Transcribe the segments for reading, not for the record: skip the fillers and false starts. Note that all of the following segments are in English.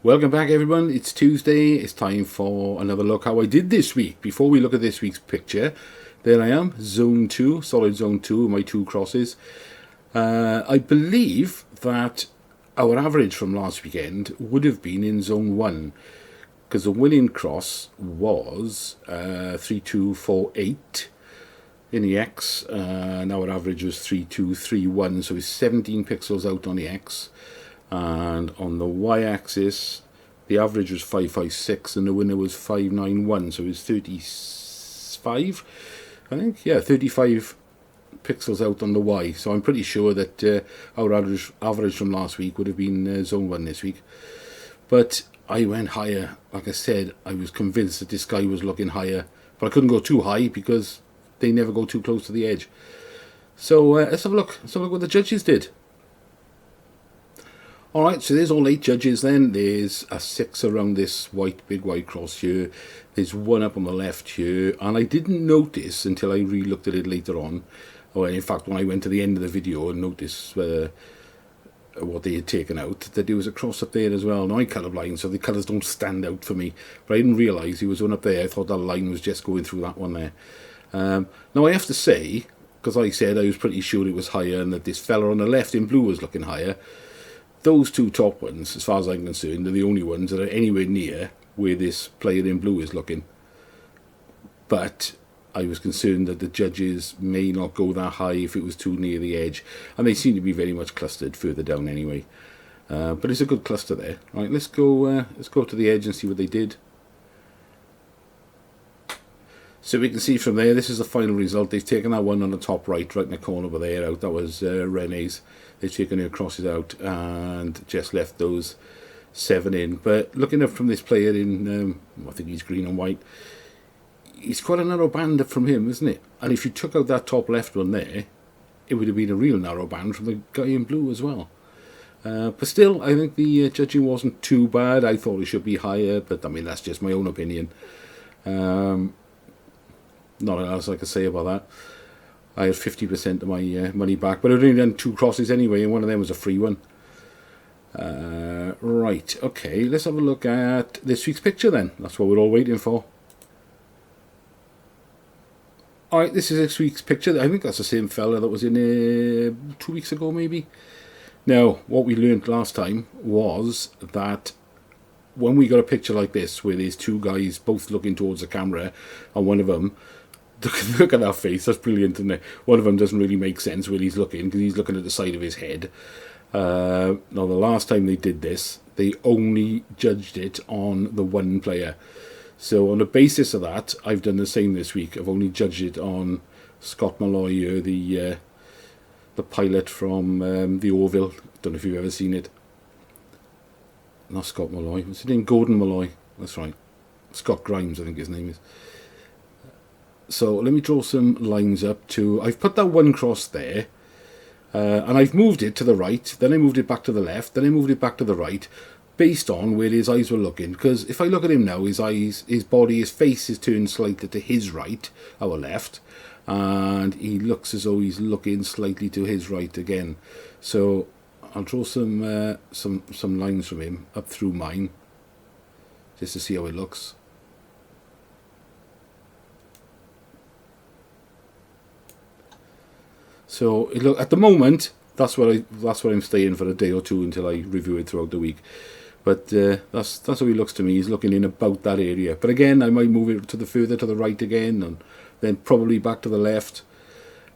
Welcome back everyone, it's Tuesday, it's time for another look how I did this week. Before we look at this week's picture, there I am, Zone 2, Solid Zone 2, my two crosses. I believe that our average from last weekend would have been in Zone 1, because the winning cross was 3248 in the X, and our average was 3231, so it's 17 pixels out on the X. And on the y-axis the average was 556 and the winner was 591, so it was 35, I think, yeah, 35 pixels out on the y. So I'm pretty sure that our average from last week would have been Zone 1 this week. But I went higher. Like I said, I was convinced that this guy was looking higher, but I couldn't go too high because they never go too close to the edge. So let's have a look. Let's have a look what the judges did. Alright, so there's all 8 judges then. There's a 6 around this big white cross here. There's 1 up on the left here. And I didn't notice until I re-looked at it later on. Or in fact, when I went to the end of the video and noticed what they had taken out, that there was a cross up there as well. Now I'm colourblind, so the colours don't stand out for me. But I didn't realise there was one up there. I thought that line was just going through that one there. Now I have to say, because I said I was pretty sure it was higher and that this fella on the left in blue was looking higher, those two top ones, as far as I'm concerned, are the only ones that are anywhere near where this player in blue is looking. But I was concerned that the judges may not go that high if it was too near the edge, and they seem to be very much clustered further down anyway. But it's a good cluster there. Right, let's go to the edge and see what they did. So we can see from there, this is the final result. They've taken that one on the top right in the corner over there out. That was Rene's. They've taken her crosses out and just left those 7 in. But looking up from this player in, I think he's green and white, it's quite a narrow band up from him, isn't it? And if you took out that top left one there, it would have been a real narrow band from the guy in blue as well. But still, I think the judging wasn't too bad. I thought it should be higher, but I mean, that's just my own opinion. Not else I could say about that. I had 50% of my money back, but I'd only done 2 crosses anyway, and one of them was a free one. Right, okay, let's have a look at this week's picture then. That's what we're all waiting for. Alright, this is this week's picture. I think that's the same fella that was in 2 weeks ago, maybe. Now, what we learned last time was that when we got a picture like this, where there's 2 guys both looking towards the camera, and one of them, look at that face, that's brilliant, isn't it? One of them doesn't really make sense where he's looking, because he's looking at the side of his head. Now, the last time they did this, they only judged it on the one player. So on the basis of that, I've done the same this week. I've only judged it on Scott Malloy, the pilot from the Orville. Don't know if you've ever seen it. Not Scott Malloy. What's his name? Gordon Malloy. That's right. Scott Grimes, I think his name is. So let me draw some lines up to... I've put that one cross there. And I've moved it to the right. Then I moved it back to the left. Then I moved it back to the right. Based on where his eyes were looking. Because if I look at him now, his eyes, his body, his face is turned slightly to his right, our left. And he looks as though he's looking slightly to his right again. So I'll draw some lines from him up through mine, just to see how it looks. So look, at the moment, that's what I'm staying for a day or two until I review it throughout the week. But that's how he looks to me. He's looking in about that area. But again, I might move it to the further to the right again, and then probably back to the left.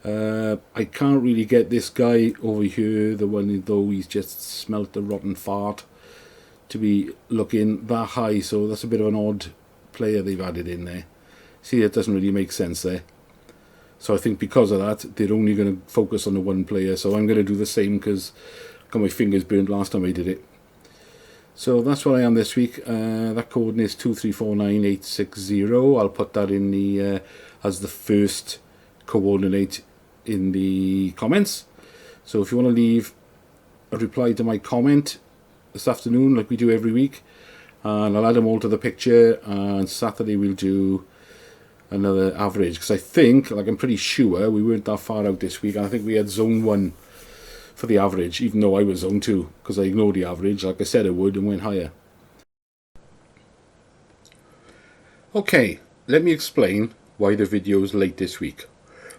I can't really get this guy over here, the one though he's just smelt a rotten fart, to be looking that high. So that's a bit of an odd player they've added in there. See, it doesn't really make sense there. So I think because of that, they're only going to focus on the one player. So I'm going to do the same because I got my fingers burnt last time I did it. So that's what I am this week. That coordinate is 2349860. I'll put that in the as the first coordinate in the comments. So if you want to leave a reply to my comment this afternoon, like we do every week, and I'll add them all to the picture. And Saturday we'll do another average, because I think, like I'm pretty sure, we weren't that far out this week, and I think we had Zone 1 for the average, even though I was Zone 2, because I ignored the average, like I said I would, and went higher. Okay, let me explain why the video is late this week.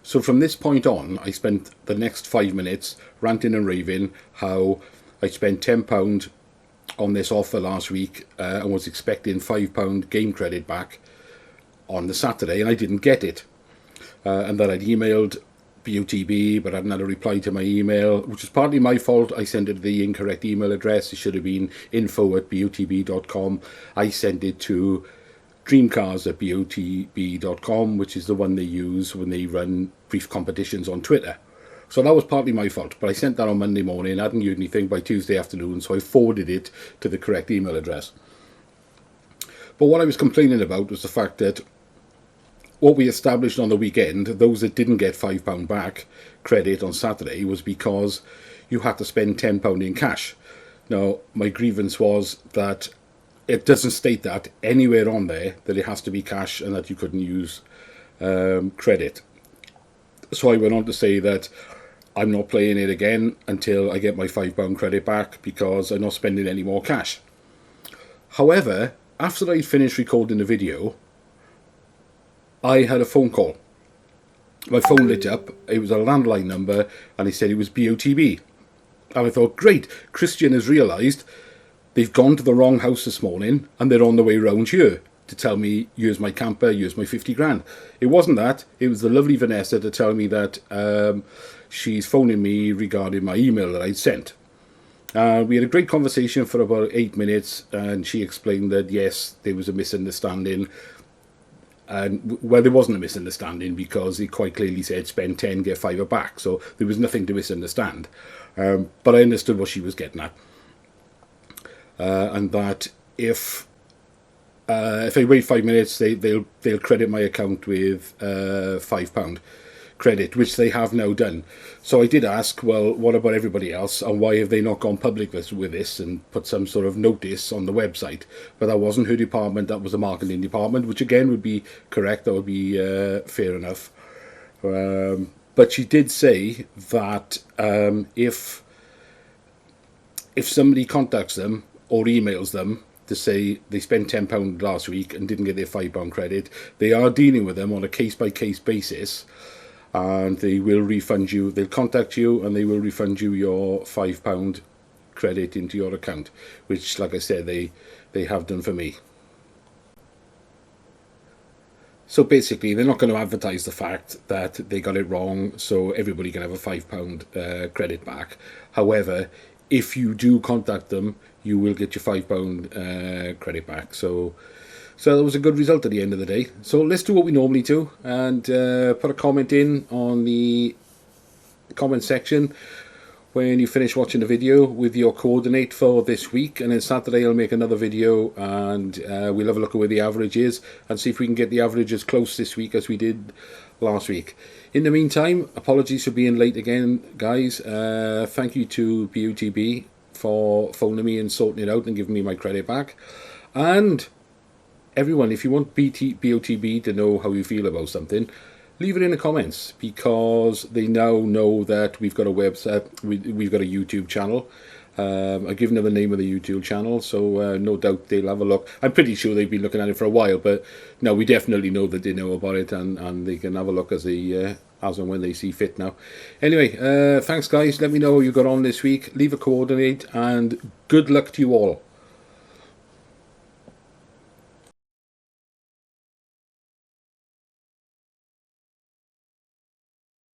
So from this point on, I spent the next 5 minutes ranting and raving how I spent £10 on this offer last week and was expecting £5 game credit back on the Saturday, and I didn't get it. And that I'd emailed BOTB, but I hadn't had a reply to my email, which was partly my fault. I sent it to the incorrect email address. It should have been info@botb.com. I sent it to dreamcars@botb.com, which is the one they use when they run brief competitions on Twitter. So that was partly my fault, but I sent that on Monday morning. I hadn't heard anything by Tuesday afternoon, so I forwarded it to the correct email address. But what I was complaining about was the fact that what we established on the weekend, those that didn't get £5 back credit on Saturday, was because you had to spend £10 in cash. Now, my grievance was that it doesn't state that anywhere on there that it has to be cash and that you couldn't use credit. So I went on to say that I'm not playing it again until I get my £5 credit back because I'm not spending any more cash. However, after I finished recording the video, I had a phone call. My phone lit up. It was a landline number, and he said it was BOTB. And I thought, great, Christian has realised they've gone to the wrong house this morning, and they're on the way round here to tell me, here's my camper, here's my 50 grand. It wasn't that. It was the lovely Vanessa to tell me that she's phoning me regarding my email that I'd sent. We had a great conversation for about 8 minutes, and she explained that, yes, there was a misunderstanding. And well, there wasn't a misunderstanding because he quite clearly said spend 10, get 5 back. So there was nothing to misunderstand. But I understood what she was getting at. And that if I wait 5 minutes, they'll credit my account with £5 credit, which they have now done. So I did ask, well, what about everybody else, and why have they not gone public with this and put some sort of notice on the website? But that wasn't her department, that was the marketing department, which again would be correct, that would be fair enough. But she did say that if somebody contacts them or emails them to say they spent £10 last week and didn't get their £5 credit, they are dealing with them on a case-by-case basis, and they will refund you. They'll contact you and they will refund you your £5 credit into your account, which, like I said, they have done for me. So basically, they're not going to advertise the fact that they got it wrong, so everybody can have a £5 credit back. However, if you do contact them, you will get your £5 credit back. So that was a good result at the end of the day. So let's do what we normally do and put a comment in on the comment section when you finish watching the video with your coordinate for this week. And then Saturday I'll make another video and we'll have a look at where the average is and see if we can get the average as close this week as we did last week. In the meantime, apologies for being late again, guys. Thank you to BOTB for phoning me and sorting it out and giving me my credit back. And everyone, if you want BOTB to know how you feel about something, leave it in the comments, because they now know that we've got a website, we've got a YouTube channel. I've given them the name of the YouTube channel, so no doubt they'll have a look. I'm pretty sure they've been looking at it for a while, but no, we definitely know that they know about it, and they can have a look as and when they see fit now. Anyway, thanks guys. Let me know how you got on this week. Leave a coordinate, and good luck to you all.